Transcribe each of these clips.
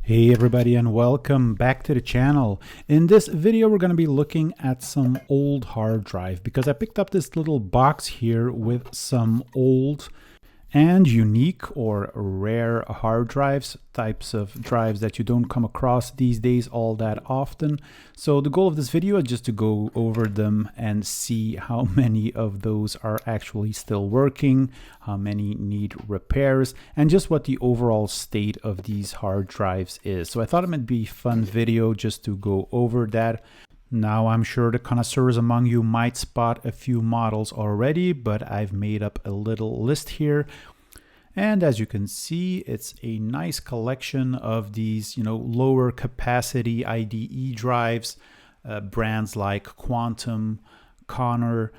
Hey everybody, and welcome back to the channel. In this video we're going to be looking at some old hard drive because I picked up this little box here with some old and unique or rare hard drives, types of drives that you don't come across these days all that often. So the goal of this video is just to go over them and see how many of those are actually still working, how many need repairs, and just what the overall state of these hard drives is. So I thought it might be a fun video just to go over that. Now, I'm sure the connoisseurs among you might spot a few models already, but I've made up a little list here. And as you can see, it's a nice collection of these, lower capacity IDE drives. Brands like Quantum, Connor,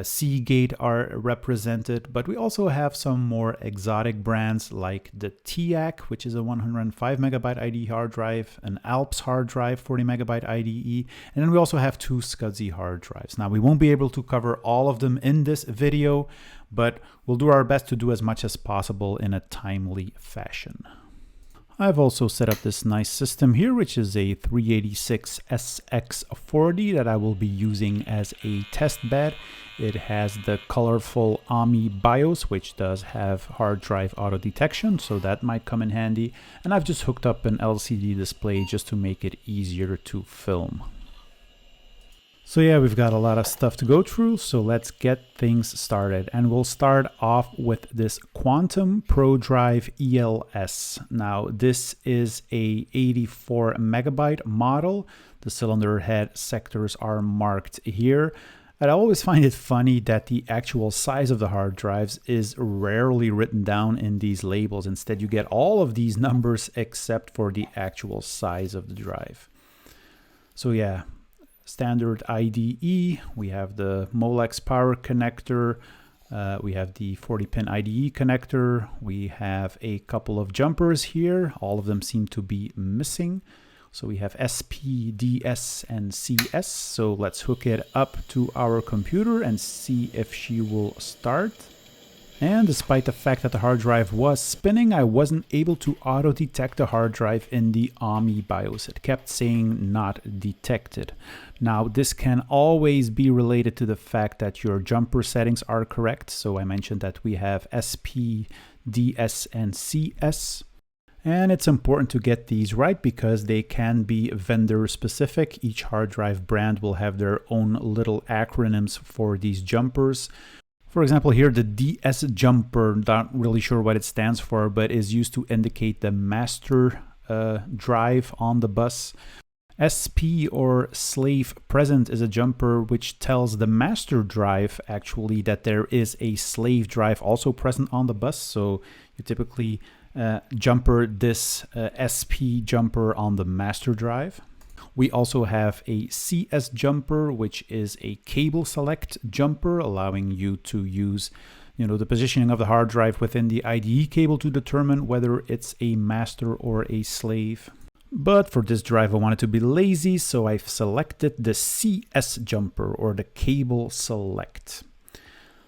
Seagate are represented, but we also have some more exotic brands like the Teac, which is a 105 megabyte IDE hard drive, an ALPS hard drive, 40 megabyte IDE, and then we also have two SCSI hard drives. Now, we won't be able to cover all of them in this video, but we'll do our best to do as much as possible in a timely fashion. I've also set up this nice system here, which is a 386 SX40 that I will be using as a test bed. It has the colorful AMI BIOS, which does have hard drive auto detection, so that might come in handy. And I've just hooked up an LCD display just to make it easier to film. So yeah, we've got a lot of stuff to go through, so let's get things started. And we'll start off with this Quantum ProvDrive ELS. Now, this is a 84 megabyte model. The cylinder head sectors are marked here. And I always find it funny that the actual size of the hard drives is rarely written down in these labels. Instead, you get all of these numbers except for the actual size of the drive. So yeah. Standard IDE, we have the Molex power connector, we have the 40-pin IDE connector, we have a couple of jumpers here, all of them seem to be missing. So we have SP, DS, and CS, so let's hook it up to our computer and see if she will start. And despite the fact that the hard drive was spinning, I wasn't able to auto-detect the hard drive in the AMI BIOS. It kept saying not detected. Now, this can always be related to the fact that your jumper settings are correct. So I mentioned that we have SP, DS, and CS. And it's important to get these right because they can be vendor specific. Each hard drive brand will have their own little acronyms for these jumpers. For example, here the DS jumper, not really sure what it stands for, but is used to indicate the master drive on the bus. SP or slave present is a jumper which tells the master drive actually that there is a slave drive also present on the bus. So you typically jumper this SP jumper on the master drive. We also have a CS jumper, which is a cable select jumper, allowing you to use, the positioning of the hard drive within the IDE cable to determine whether it's a master or a slave. But for this drive, I wanted to be lazy, so I've selected the CS jumper or the cable select.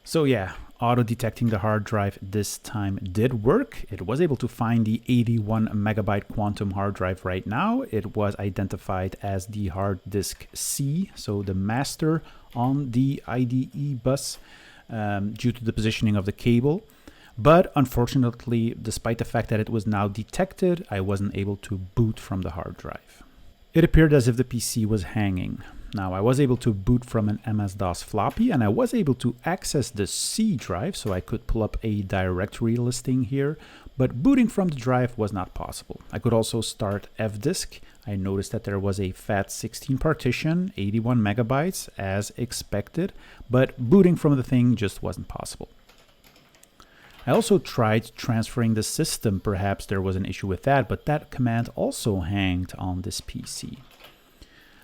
So yeah, auto-detecting the hard drive this time did work. It was able to find the 81 megabyte Quantum hard drive right now. It was identified as the hard disk C, so the master on the IDE bus due to the positioning of the cable. But unfortunately, despite the fact that it was now detected, I wasn't able to boot from the hard drive. It appeared as if the PC was hanging. Now, I was able to boot from an MS-DOS floppy, and I was able to access the C drive, so I could pull up a directory listing here, but booting from the drive was not possible. I could also start fdisk. I noticed that there was a FAT16 partition, 81 megabytes, as expected, but booting from the thing just wasn't possible. I also tried transferring the system. Perhaps there was an issue with that, but that command also hanged on this PC.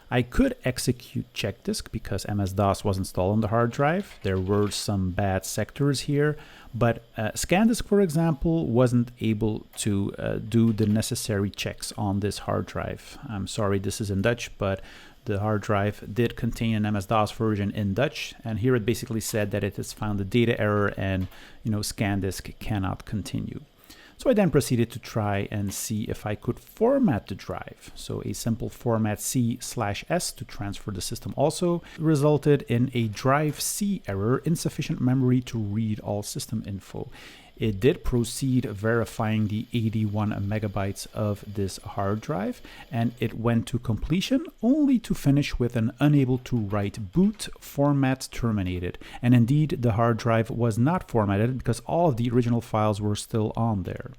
I could execute checkdisk because MS-DOS was installed on the hard drive. There were some bad sectors here, but ScanDisk, for example, wasn't able to do the necessary checks on this hard drive. I'm sorry, this is in Dutch, but the hard drive did contain an MS-DOS version in Dutch, and here it basically said that it has found a data error and ScanDisk cannot continue. So I then proceeded to try and see if I could format the drive. So a simple format C/S to transfer the system also resulted in a drive C error, insufficient memory to read all system info. It did proceed verifying the 81 megabytes of this hard drive, and it went to completion only to finish with an unable to write boot, format terminated. And indeed, the hard drive was not formatted because all of the original files were still on there.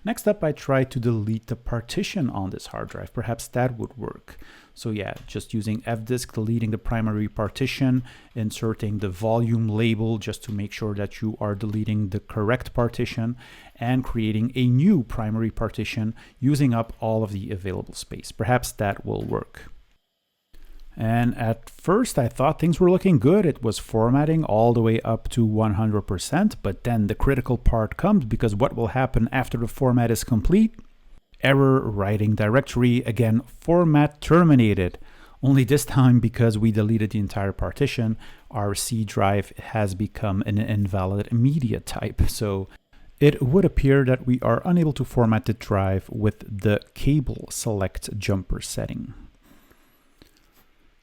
Next up, I tried to delete the partition on this hard drive. Perhaps that would work. So yeah, just using fdisk, deleting the primary partition, inserting the volume label just to make sure that you are deleting the correct partition, and creating a new primary partition using up all of the available space. Perhaps that will work. And at first I thought things were looking good. It was formatting all the way up to 100%, but then the critical part comes, because what will happen after the format is complete? Error writing directory, again, format terminated. Only this time, because we deleted the entire partition, our C drive has become an invalid media type. So it would appear that we are unable to format the drive with the cable select jumper setting.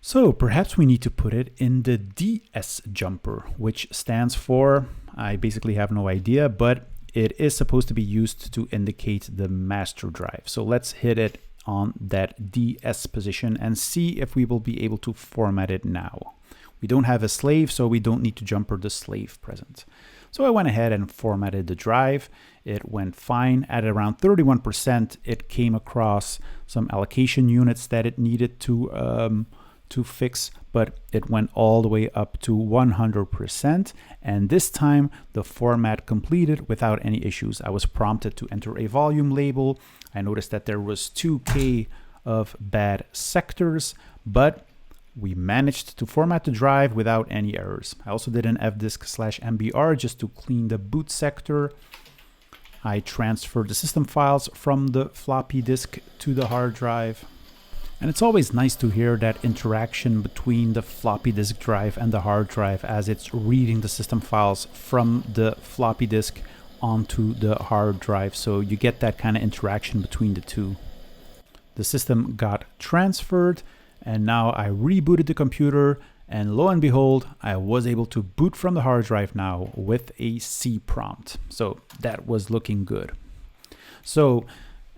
So perhaps we need to put it in the DS jumper, which stands for, I basically have no idea, but it is supposed to be used to indicate the master drive. So let's hit it on that DS position and see if we will be able to format it now. We don't have a slave, so we don't need to jumper the slave present. So I went ahead and formatted the drive. It went fine. At around 31%, it came across some allocation units that it needed to fix, but it went all the way up to 100%. And this time the format completed without any issues. I was prompted to enter a volume label. I noticed that there was 2K of bad sectors, but we managed to format the drive without any errors. I also did an fdisk/mbr just to clean the boot sector. I transferred the system files from the floppy disk to the hard drive. And it's always nice to hear that interaction between the floppy disk drive and the hard drive as it's reading the system files from the floppy disk onto the hard drive. So you get that kind of interaction between the two. The system got transferred, and now I rebooted the computer, and lo and behold, I was able to boot from the hard drive now with a C prompt. So that was looking good. So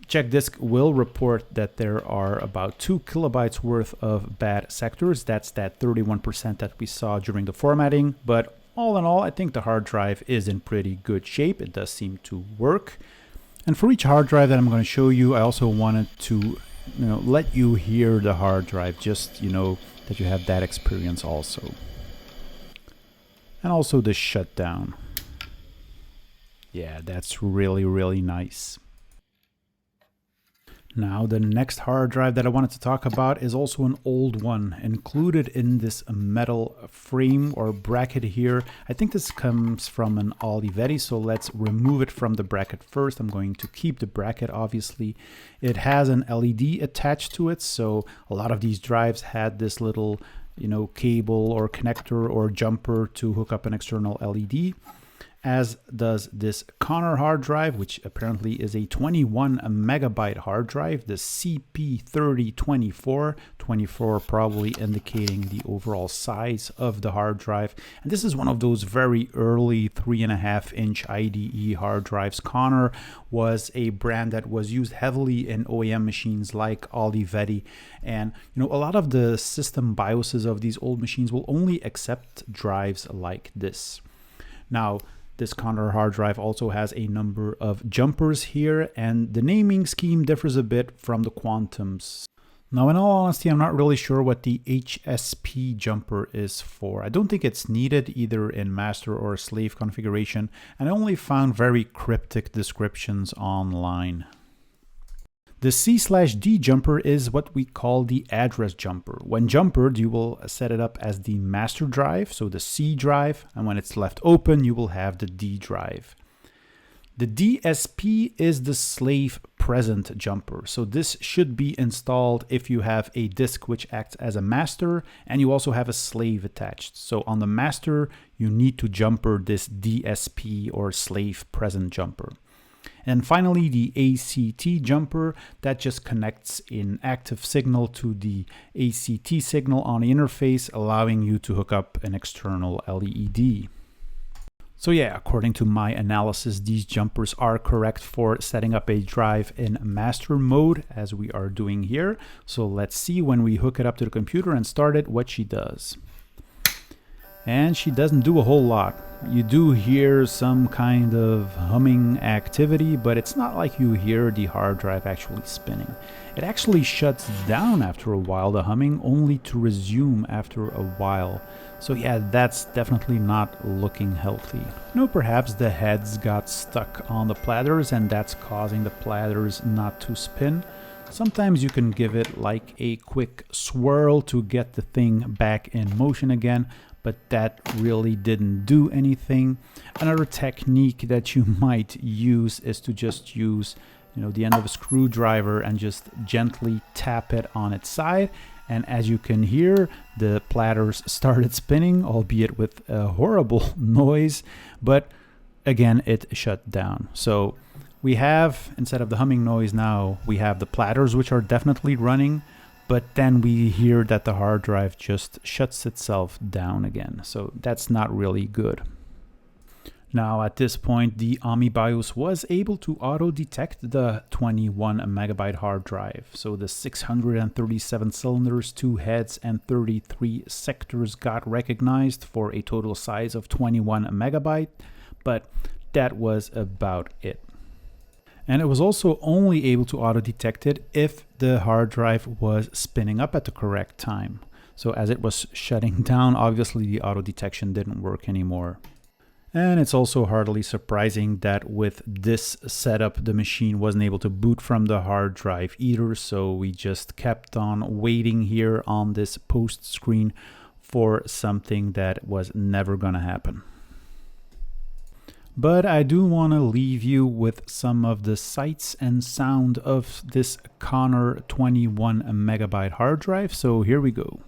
check disk will report that there are about 2 kilobytes worth of bad sectors. That's that 31% that we saw during the formatting. But all in all, I think the hard drive is in pretty good shape. It does seem to work. And for each hard drive that I'm going to show you, I also wanted to let you hear the hard drive, just that you have that experience also. And also the shutdown. Yeah, that's really, really nice. Now, the next hard drive that I wanted to talk about is also an old one, included in this metal frame or bracket here. I think this comes from an Olivetti, so let's remove it from the bracket first. I'm going to keep the bracket, obviously. It has an LED attached to it, so a lot of these drives had this little, cable or connector or jumper to hook up an external LED. As does this Connor hard drive, which apparently is a 21 megabyte hard drive, the CP3024, 24 probably indicating the overall size of the hard drive. And this is one of those very early 3.5-inch IDE hard drives. Connor was a brand that was used heavily in OEM machines like Olivetti. And a lot of the system BIOSes of these old machines will only accept drives like this. Now, this Connor hard drive also has a number of jumpers here, and the naming scheme differs a bit from the Quantums. Now, in all honesty, I'm not really sure what the HSP jumper is for. I don't think it's needed either in master or slave configuration, and I only found very cryptic descriptions online. The C/D jumper is what we call the address jumper. When jumpered, you will set it up as the master drive, so the C drive, and when it's left open, you will have the D drive. The DSP is the slave present jumper. So this should be installed if you have a disk which acts as a master and you also have a slave attached. So on the master, you need to jumper this DSP or slave present jumper. And finally, the ACT jumper that just connects an active signal to the ACT signal on the interface, allowing you to hook up an external LED. So yeah, according to my analysis, these jumpers are correct for setting up a drive in master mode, as we are doing here. So let's see when we hook it up to the computer and start it, what she does. And she doesn't do a whole lot. You do hear some kind of humming activity, but it's not like you hear the hard drive actually spinning. It actually shuts down after a while, the humming, only to resume after a while. So yeah, that's definitely not looking healthy. Perhaps the heads got stuck on the platters and that's causing the platters not to spin. Sometimes you can give it like a quick swirl to get the thing back in motion again, but that really didn't do anything. Another technique that you might use is to just use the end of a screwdriver and just gently tap it on its side. And as you can hear, the platters started spinning, albeit with a horrible noise, but again, it shut down. So we have, instead of the humming noise now, we have the platters, which are definitely running, but then we hear that the hard drive just shuts itself down again. So that's not really good. Now at this point, the AMI BIOS was able to auto-detect the 21 megabyte hard drive. So the 637 cylinders, 2 heads, and 33 sectors got recognized for a total size of 21 megabyte, but that was about it. And it was also only able to auto-detect it if the hard drive was spinning up at the correct time. So as it was shutting down, obviously the auto-detection didn't work anymore. And it's also hardly surprising that with this setup, the machine wasn't able to boot from the hard drive either. So we just kept on waiting here on this post screen for something that was never going to happen. But I do want to leave you with some of the sights and sound of this Connor 21 megabyte hard drive. So here we go.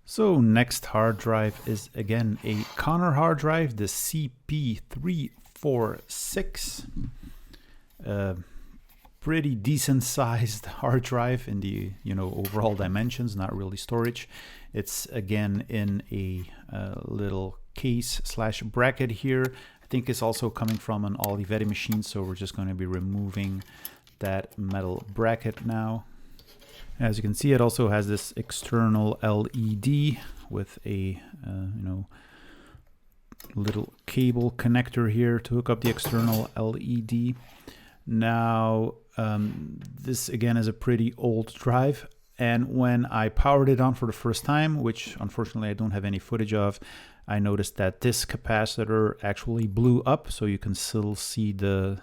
So next hard drive is again a Connor hard drive, the CP346. Pretty decent sized hard drive in the overall dimensions, not really storage. It's again in a little case / bracket here. I think it's also coming from an Olivetti machine, so we're just going to be removing that metal bracket now. As you can see, it also has this external LED with a little cable connector here to hook up the external LED. Now, this again is a pretty old drive, and when I powered it on for the first time, which unfortunately I don't have any footage of, I noticed that this capacitor actually blew up, so you can still see the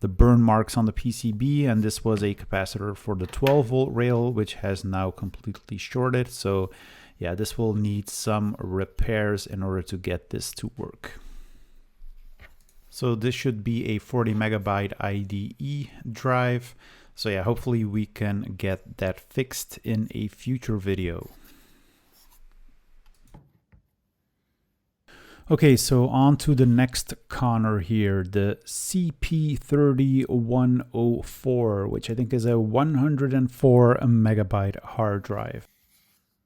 burn marks on the PCB, and this was a capacitor for the 12 volt rail, which has now completely shorted. So yeah, this will need some repairs in order to get this to work. So this should be a 40 megabyte IDE drive. So yeah, hopefully we can get that fixed in a future video. Okay, so on to the next Connor here, the CP3104, which I think is a 104 megabyte hard drive.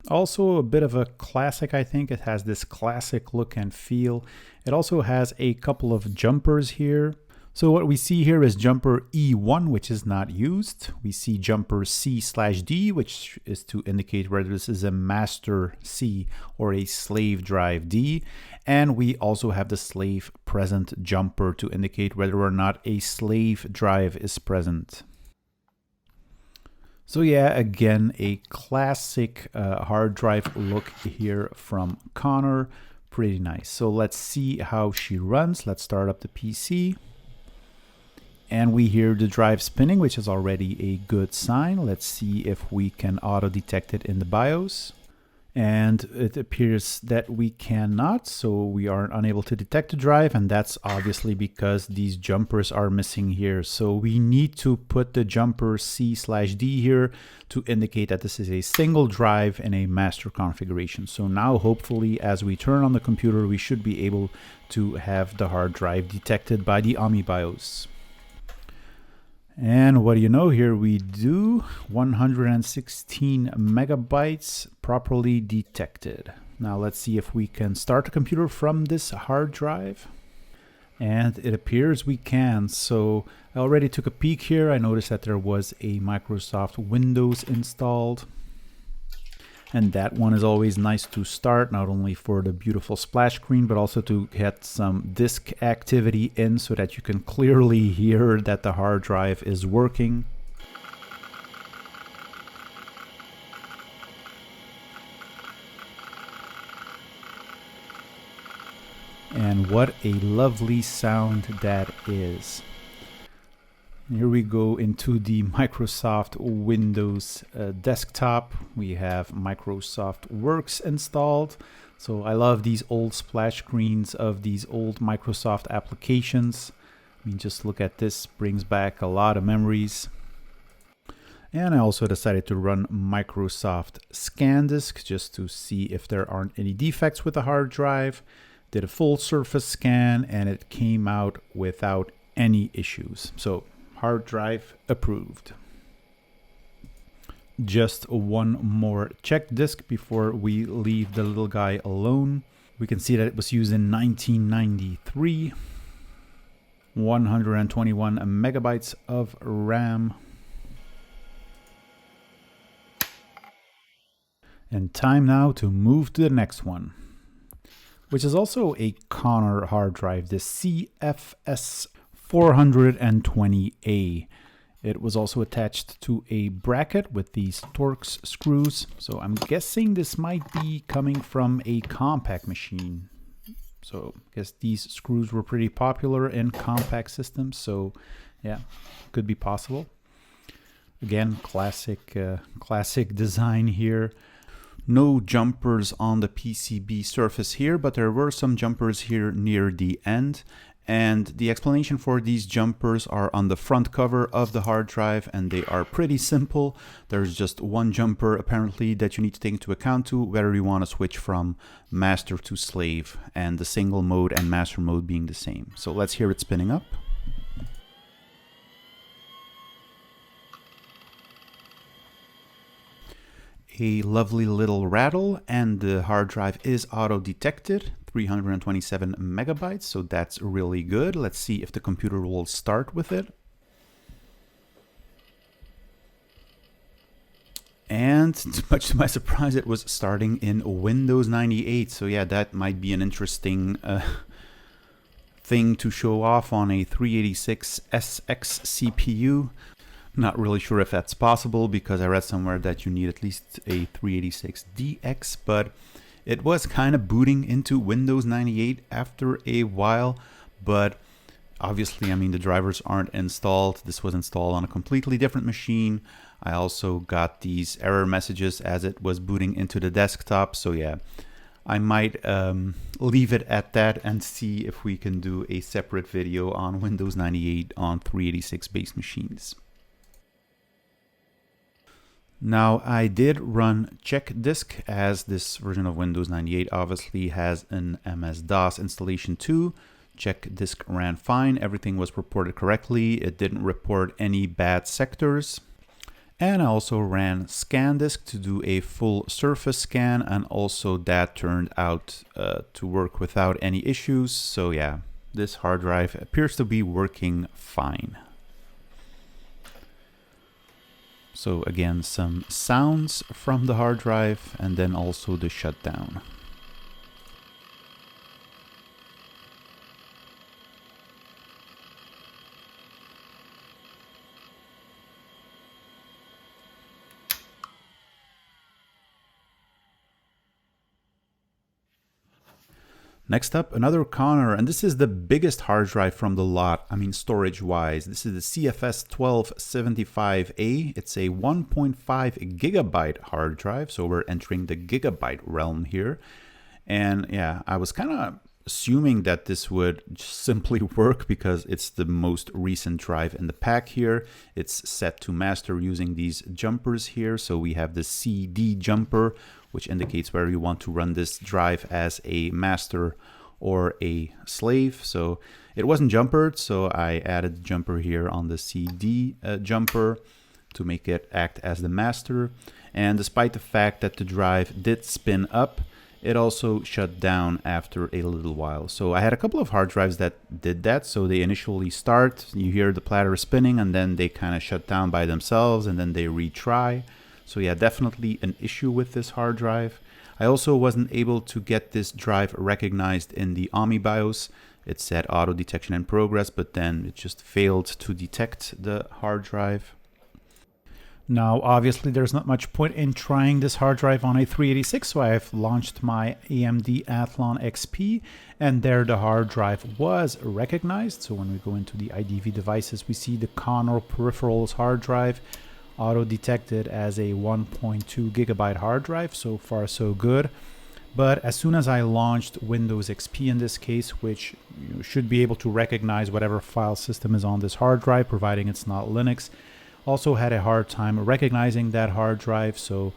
Also a bit of a classic, I think. It has this classic look and feel. It also has a couple of jumpers here. So what we see here is jumper E1, which is not used. We see jumper C/D, which is to indicate whether this is a master C or a slave drive D. And we also have the slave present jumper to indicate whether or not a slave drive is present. So yeah, again, a classic hard drive look here from Connor. Pretty nice. So let's see how she runs. Let's start up the PC. And we hear the drive spinning, which is already a good sign. Let's see if we can auto detect it in the BIOS. and it appears that we cannot, so we are unable to detect the drive, and that's obviously because these jumpers are missing here. So we need to put the jumper C/D here to indicate that this is a single drive in a master configuration. So now hopefully as we turn on the computer, we should be able to have the hard drive detected by the OMNI BIOS. And what do you know, here we do 116 megabytes properly detected. Now let's see if we can start the computer from this hard drive. And it appears we can. So I already took a peek here. I noticed that there was a Microsoft Windows installed. And that one is always nice to start, not only for the beautiful splash screen, but also to get some disk activity in so that you can clearly hear that the hard drive is working. And what a lovely sound that is. Here we go into the Microsoft Windows desktop. We have Microsoft Works installed. So I love these old splash screens of these old Microsoft applications. I mean, just look at this, brings back a lot of memories. And I also decided to run Microsoft ScanDisk just to see if there aren't any defects with the hard drive. Did a full surface scan and it came out without any issues. So hard drive approved. Just one more check disk before we leave the little guy alone. We can see that it was used in 1993. 121 megabytes of RAM. And time now to move to the next one, which is also a Connor hard drive, the CFS420A. It was also attached to a bracket with these Torx screws. So I'm guessing this might be coming from a Compaq machine. So I guess these screws were pretty popular in Compaq systems. So yeah, could be possible. Again, classic design here. No jumpers on the PCB surface here, but there were some jumpers here near the end. And the explanation for these jumpers are on the front cover of the hard drive, and they are pretty simple. There's just one jumper apparently that you need to take into account to whether you want to switch from master to slave, and the single mode and master mode being the same. So let's hear it spinning up. A lovely little rattle, and the hard drive is auto detected, 327 megabytes, so that's really good. Let's see if the computer will start with it. And much to my surprise, it was starting in Windows 98. So yeah, that might be an interesting thing to show off on a 386SX CPU. Not really sure if that's possible, because I read somewhere that you need at least a 386DX, but it was kind of booting into Windows 98 after a while. But obviously, I mean, the drivers aren't installed. This was installed on a completely different machine. I also got these error messages as it was booting into the desktop. So yeah, I might leave it at that and see if we can do a separate video on Windows 98 on 386 base machines. Now, I did run check disk, as this version of Windows 98 obviously has an MS-DOS installation too. Check disk ran fine, everything was reported correctly, it didn't report any bad sectors. And I also ran ScanDisk to do a full surface scan, and also that turned out to work without any issues. So yeah, this hard drive appears to be working fine. So again, some sounds from the hard drive, and then also the shutdown. Next up, another Conner, and this is the biggest hard drive from the lot, I mean storage-wise. This is the ST3150A. It's a 1.5 gigabyte hard drive, so we're entering the gigabyte realm here. And yeah, I was kind of assuming that this would just simply work because it's the most recent drive in the pack here. It's set to master using these jumpers here. So we have the CD jumper, which indicates whether you want to run this drive as a master or a slave. So it wasn't jumpered, so I added the jumper here on the CD jumper to make it act as the master. And despite the fact that the drive did spin up, it also shut down after a little while. So I had a couple of hard drives that did that. So they initially start, you hear the platter spinning, and then they kind of shut down by themselves, and then they retry. So yeah, definitely an issue with this hard drive. I also wasn't able to get this drive recognized in the AMI BIOS. It said auto detection in progress, but then it just failed to detect the hard drive. Now, obviously, there's not much point in trying this hard drive on a 386, so I've launched my AMD Athlon XP, and there the hard drive was recognized. So when we go into the IDV devices, we see the Conner Peripherals hard drive, auto-detected as a 1.2 gigabyte hard drive. So far, so good. But as soon as I launched Windows XP in this case, which should be able to recognize whatever file system is on this hard drive, providing it's not Linux, also had a hard time recognizing that hard drive, so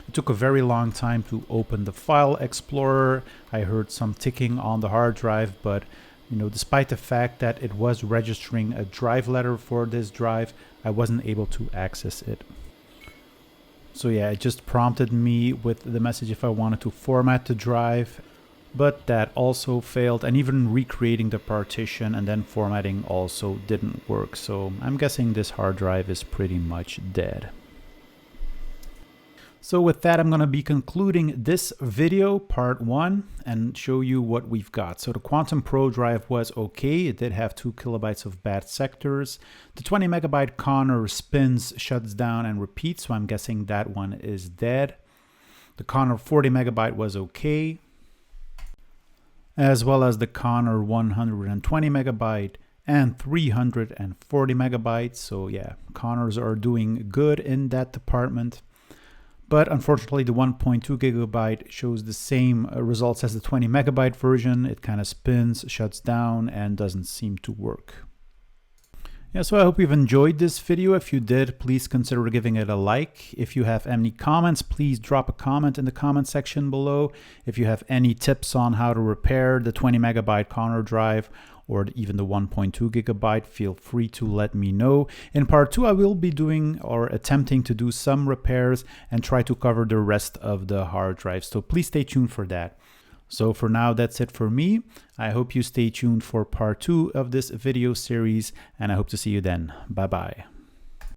it took a very long time to open the file explorer. I heard some ticking on the hard drive, but despite the fact that it was registering a drive letter for this drive, I wasn't able to access it. So yeah, it just prompted me with the message if I wanted to format the drive, but that also failed, and even recreating the partition and then formatting also didn't work. So I'm guessing this hard drive is pretty much dead. So with that, I'm going to be concluding this video, part 1, and show you what we've got. So the Quantum ProDrive was okay. It did have 2 kilobytes of bad sectors. The 20 megabyte Conner spins, shuts down, and repeats, so I'm guessing that one is dead. The Conner 40 megabyte was okay, as well as the Conner 120 megabyte and 340 megabytes. So yeah, Conners are doing good in that department. But unfortunately, the 1.2 gigabyte shows the same results as the 20 megabyte version. It kind of spins, shuts down, and doesn't seem to work. Yeah, so I hope you've enjoyed this video. If you did, please consider giving it a like. If you have any comments, please drop a comment in the comment section below. If you have any tips on how to repair the 20 megabyte Conner drive or even the 1.2 gigabyte, feel free to let me know. In part 2, I will be doing or attempting to do some repairs and try to cover the rest of the hard drive. So please stay tuned for that. So for now, that's it for me. I hope you stay tuned for part 2 of this video series, and I hope to see you then. Bye-bye.